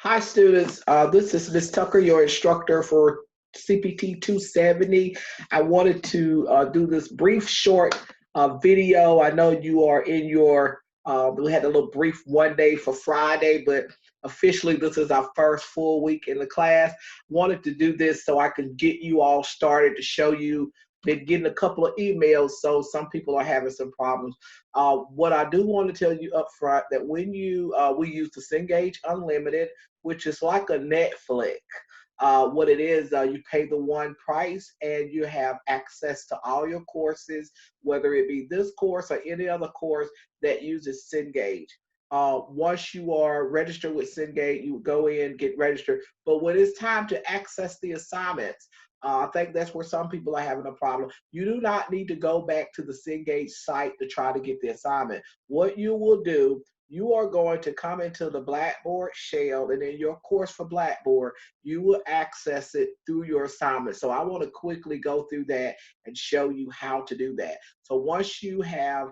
Hi, students. This is Ms. Tucker, your instructor for CPT270. I wanted to do this brief, short video. I know you are in your, we had a little brief one day for Friday, but officially this is our first full week in the class. Wanted to do this so I can get you all started to show you. Been getting a couple of emails, so some people are having some problems. What I do want to tell you up front that when we use the Cengage Unlimited, which is like a Netflix. What it is, you pay the one price and you have access to all your courses, whether it be this course or any other course that uses Cengage. Once you are registered with Cengage, you go in, get registered. But when it's time to access the assignments, I think that's where some people are having a problem. You do not need to go back to the Cengage site to try to get the assignment. What you will do, you are going to come into the Blackboard shell, and in your course for Blackboard, you will access it through your assignment. So I want to quickly go through that and show you how to do that. So once you have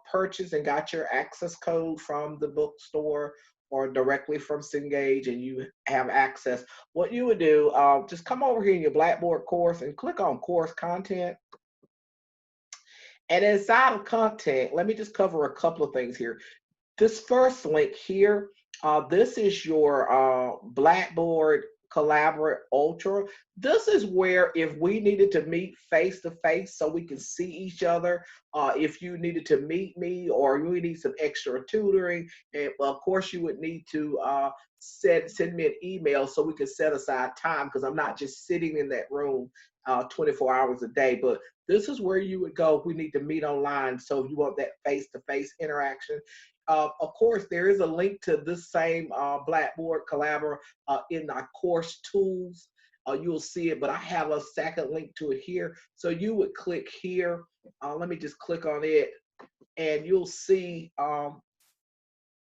purchased and got your access code from the bookstore or directly from Cengage and you have access, what you would do, just come over here in your Blackboard course and click on course content. And inside of content, let me just cover a couple of things here. This first link here, this is your Blackboard Collaborate Ultra. This is where if we needed to meet face to face so we can see each other, if you needed to meet me or you need some extra tutoring, and of course you would need to send me an email so we can set aside time, because I'm not just sitting in that room 24 hours a day. But this is where you would go if we need to meet online. So if you want that face-to-face interaction. Of course, there is a link to this same Blackboard Collaborate in our course tools. You'll see it, but I have a second link to it here. So you would click here. Let me just click on it, and you'll see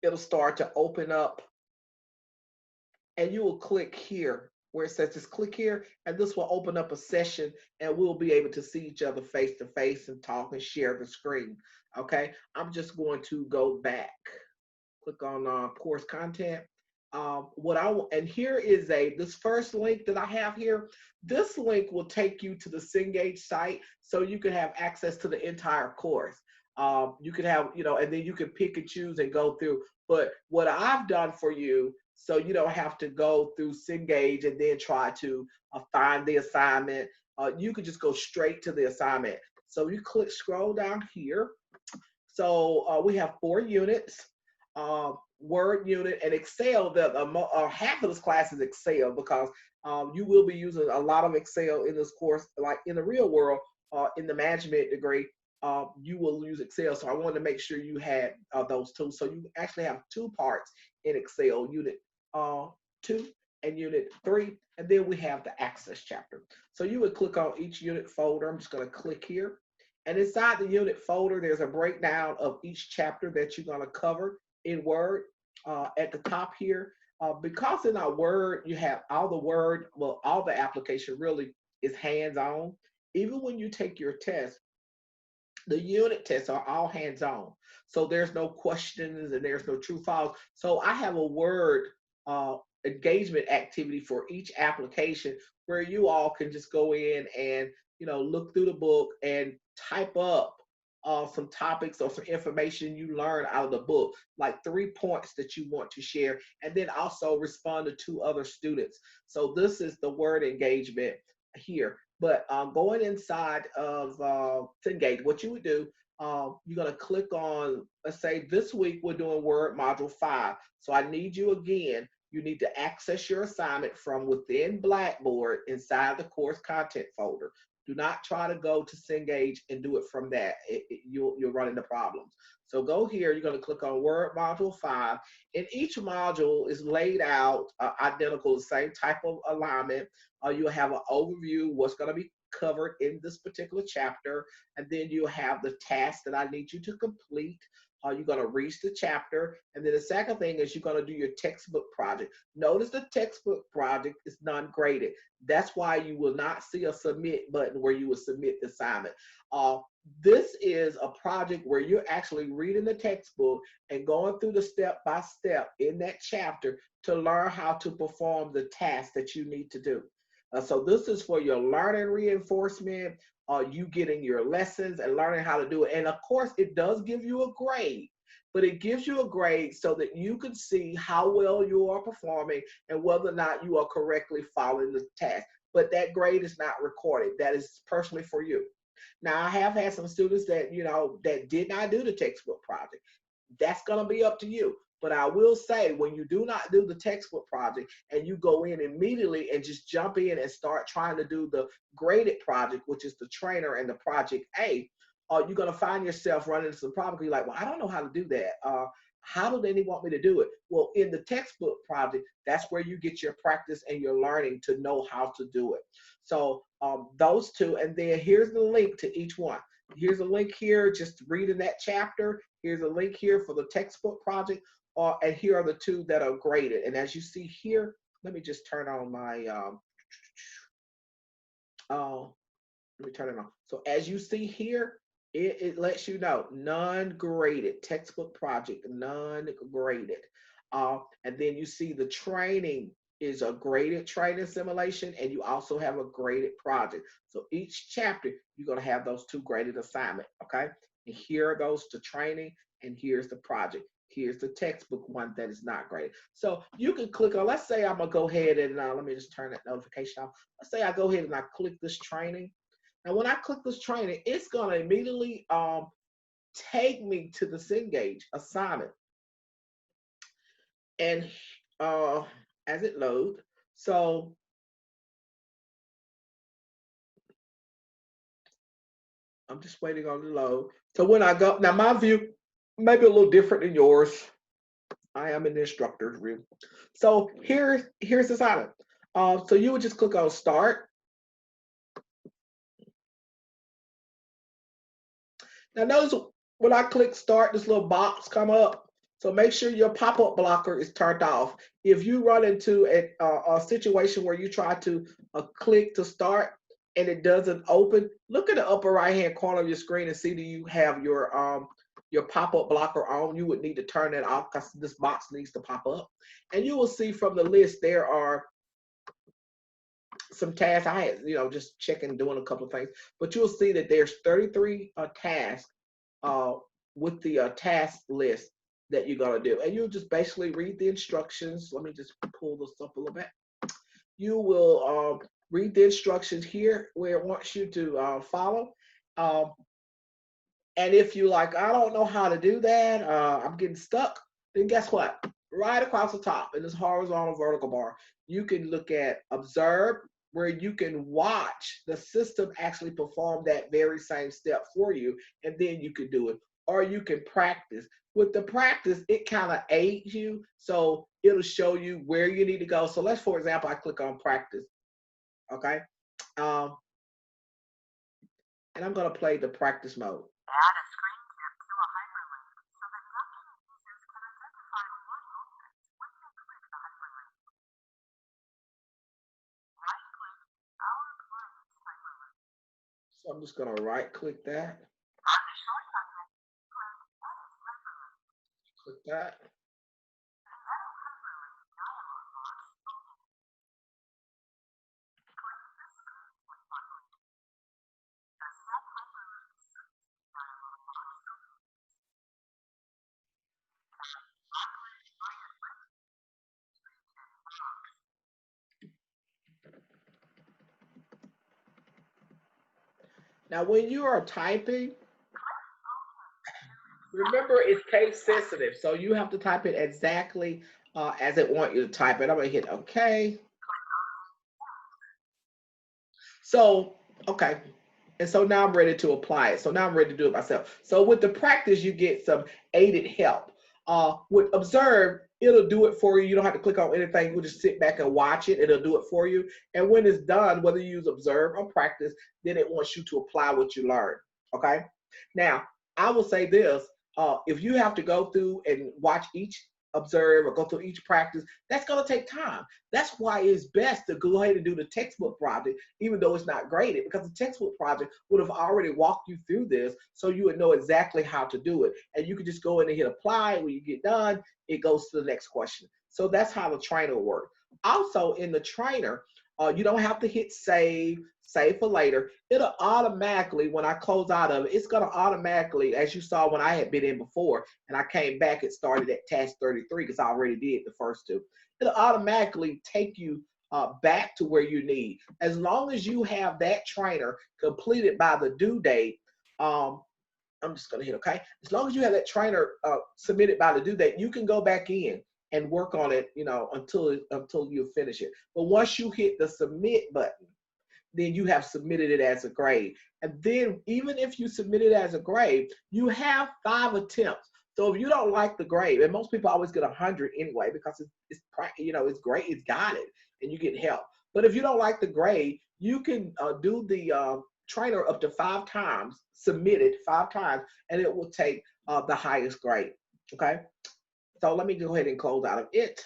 it'll start to open up, and you will click here where it says just click here, and this will open up a session, and we'll be able to see each other face to face and talk and share the screen. Okay, I'm just going to go back, click on course content. And here is this first link that I have here. This link will take you to the Cengage site so you can have access to the entire course. You can have, and then you can pick and choose and go through. But what I've done for you, so you don't have to go through Cengage and then try to find the assignment, you could just go straight to the assignment. So you scroll down here. So we have 4 units. Word unit and Excel. Half of this class is Excel, because you will be using a lot of Excel in this course. Like in the real world, in the management degree, you will use Excel. So I wanted to make sure you had those two. So you actually have 2 parts in Excel, unit 2 and unit 3, and then we have the access chapter. So you would click on each unit folder. I'm just going to click here. And inside the unit folder, there's a breakdown of each chapter that you're going to cover in Word. At the top here, because in our Word, you have all the application really is hands-on. Even when you take your test, the unit tests are all hands-on. So there's no questions and there's no true false. So I have a Word engagement activity for each application where you all can just go in and look through the book and type up some topics or some information you learn out of the book, like 3 points that you want to share, and then also respond to 2 other students. So this is the Word engagement here. But going inside of Cengage, what you would do, you're going to click on, let's say this week we're doing Word Module 5. So I need you again, you need to access your assignment from within Blackboard inside the course content folder. Do not try to go to Cengage and do it from that. You'll run into problems. So go here, you're going to click on Word Module 5, and each module is laid out identical, the same type of alignment. You'll have an overview, what's going to be covered in this particular chapter, and then you'll have the task that I need you to complete. You're going to reach the chapter. And then the second thing is you're going to do your textbook project. Notice the textbook project is non-graded. That's why you will not see a submit button where you will submit the assignment. This is a project where you're actually reading the textbook and going through the step by step in that chapter to learn how to perform the task that you need to do. So this is for your learning reinforcement, you getting your lessons and learning how to do it. And of course, it does give you a grade, but it gives you a grade so that you can see how well you are performing and whether or not you are correctly following the task. But that grade is not recorded. That is personally for you. Now, I have had some students that, that did not do the textbook project. That's going to be up to you. But I will say, when you do not do the textbook project and you go in immediately and just jump in and start trying to do the graded project, which is the trainer and the project A, you're going to find yourself running into some problems. You're like, well, I don't know how to do that. How do they want me to do it? Well, in the textbook project, that's where you get your practice and your learning to know how to do it. So those two, and then here's the link to each one. Here's a link here, just reading that chapter. Here's a link here for the textbook project. And here are the two that are graded. And as you see here, let me just turn on my, let me turn it on. So as you see here, it lets you know, non-graded, textbook project, non-graded. And then you see the training is a graded training simulation, and you also have a graded project. So each chapter, you're gonna have those two graded assignments, okay? And here goes the training, and here's the project. Here's the textbook one that is not graded. So you can click on, let's say I'm gonna go ahead and let me just turn that notification off. Let's say I go ahead and I click this training. Now when I click this training, it's gonna immediately take me to the Cengage assignment. And as it loads, so I'm just waiting on the load. So when I go, now my view may be a little different than yours. I am in the instructor's view. So here's the assignment. So you would just click on start. Now notice when I click start, this little box come up. So make sure your pop-up blocker is turned off. If you run into a situation where you try to click to start and it doesn't open, look at the upper right-hand corner of your screen and see, do you have your pop-up blocker on? You would need to turn that off because this box needs to pop up. And you will see from the list there are some tasks. I had, just checking, doing a couple of things, but you'll see that there's 33 tasks with the task list that you're gonna do, and you'll just basically read the instructions. Let me just pull this up a little bit. You will read the instructions here where it wants you to follow. And if you like, I don't know how to do that, I'm getting stuck, then guess what? Right across the top in this horizontal vertical bar, you can look at observe, where you can watch the system actually perform that very same step for you, and then you can do it. Or you can practice. With the practice, it kind of aids you, so it'll show you where you need to go. So let's, for example, I click on practice, okay? And I'm gonna play the practice mode. Add a screen tip to a hyperlink so that nothing users can identify what opens when they click the hyperlink. Right-click our client's hyperlink. So I'm just gonna right-click that. On the shortcut menu, click Edit Hyperlink. Click that. The Edit Hyperlink dialog box opens. Click the screenshot button. The Set Hyperlink Certainty dialog box opens. Language Bias List. Box. Now, when you are typing, remember it's case sensitive, so you have to type it exactly as it wants you to type it. I'm gonna hit OK. So, okay. And so now I'm ready to apply it. So now I'm ready to do it myself. So with the practice, you get some aided help. With observe, it'll do it for you. You don't have to click on anything. You'll just sit back and watch it. It'll do it for you. And when it's done, whether you use observe or practice, then it wants you to apply what you learned. Okay. Now, I will say this. If you have to go through and watch each observe or go through each practice, that's going to take time. That's why it's best to go ahead and do the textbook project, even though it's not graded, because the textbook project would have already walked you through this, so you would know exactly how to do it. And you could just go in and hit apply. When you get done, it goes to the next question. So that's how the trainer works. Also, in the trainer, you don't have to hit save for later. It'll automatically, when I close out of it, it's going to automatically, as you saw when I had been in before, and I came back, it started at task 33 because I already did the first two. It'll automatically take you back to where you need. As long as you have that trainer completed by the due date, I'm just going to hit okay. As long as you have that trainer submitted by the due date, you can go back in and work on it, until you finish it. But once you hit the submit button, then you have submitted it as a grade. And then even if you submit it as a grade, you have 5 attempts. So if you don't like the grade, and most people always get 100 anyway because it's great, it's got it, and you get help. But if you don't like the grade, you can do the trainer up to 5 times, submit it 5 times, and it will take the highest grade. Okay. So let me go ahead and close out of it.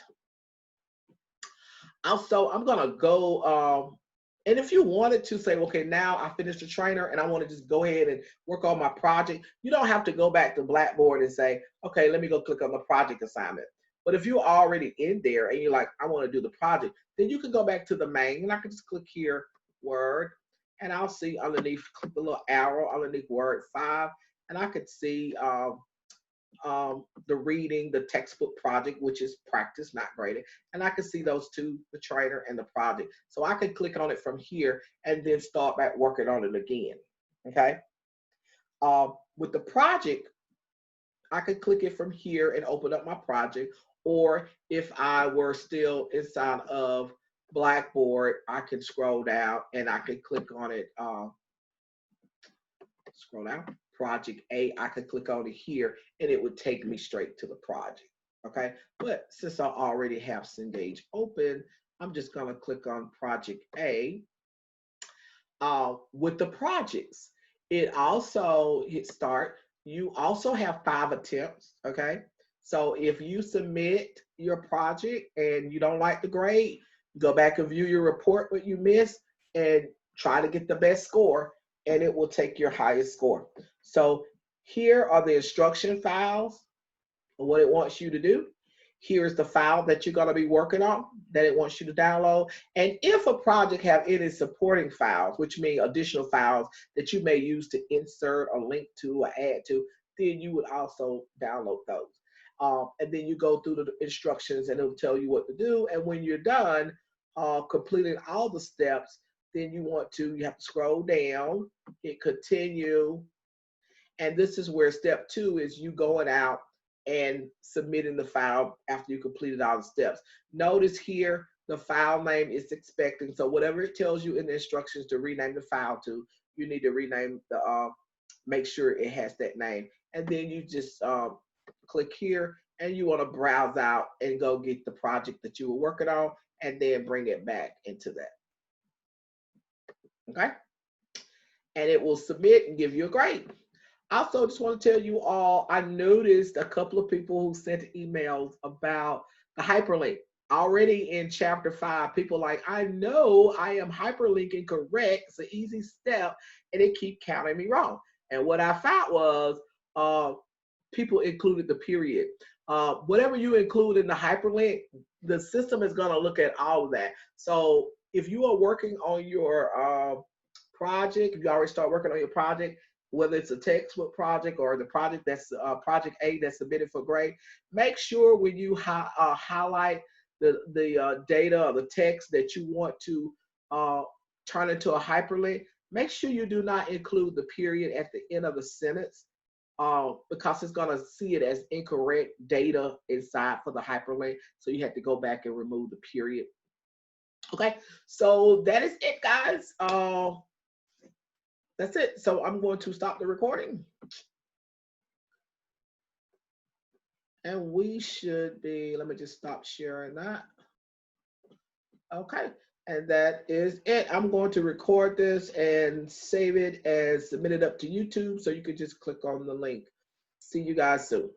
Also, I'm gonna go. And if you wanted to say, okay, now I finished the trainer and I want to just go ahead and work on my project, you don't have to go back to Blackboard and say, okay, let me go click on the project assignment. But if you're already in there and you're like, I want to do the project, then you can go back to the main, and I can just click here, Word, and I'll see underneath, click the little arrow underneath Word 5, and I could see the reading, the textbook project, which is practice, not graded. And I can see those two, the trainer and the project. So I can click on it from here and then start back working on it again. Okay. With the project, I could click it from here and open up my project. Or if I were still inside of Blackboard, I can scroll down and I can click on it. Scroll down. Project A, I could click on it here and it would take me straight to the project. Okay, but since I already have Cengage open, I'm just going to click on Project A. With the projects, it also hit start. You also have 5 attempts. Okay, so if you submit your project and you don't like the grade, go back and view your report, what you missed, and try to get the best score, and it will take your highest score. So here are the instruction files of what it wants you to do. Here's the file that you're going to be working on that it wants you to download. And if a project have any supporting files, which mean additional files that you may use to insert or link to or add to, then you would also download those. And then you go through the instructions and it'll tell you what to do. And when you're done completing all the steps, then you have to scroll down, hit continue. And this is where step 2 is you going out and submitting the file after you completed all the steps. Notice here, the file name is expecting. So whatever it tells you in the instructions to rename the file to, you need to rename make sure it has that name. And then you just click here and you want to browse out and go get the project that you were working on and then bring it back into that. Okay? And it will submit and give you a grade. Also, just want to tell you all, I noticed a couple of people who sent emails about the hyperlink. Already in chapter 5, people like, I know I am hyperlinking correct. It's an easy step, and it keep counting me wrong. And what I found was people included the period. Whatever you include in the hyperlink, the system is going to look at all of that. So if you are working on your project, if you already start working on your project, whether it's a textbook project or the project that's project A that's submitted for grade, make sure when you highlight the data or the text that you want to turn into a hyperlink, make sure you do not include the period at the end of the sentence because it's going to see it as incorrect data inside for the hyperlink. So you have to go back and remove the period. Okay, so that is it, guys. That's it. So I'm going to stop the recording. And we should be, let me just stop sharing that. Okay, and that is it. I'm going to record this and save it and submit it up to YouTube, so you can just click on the link. See you guys soon.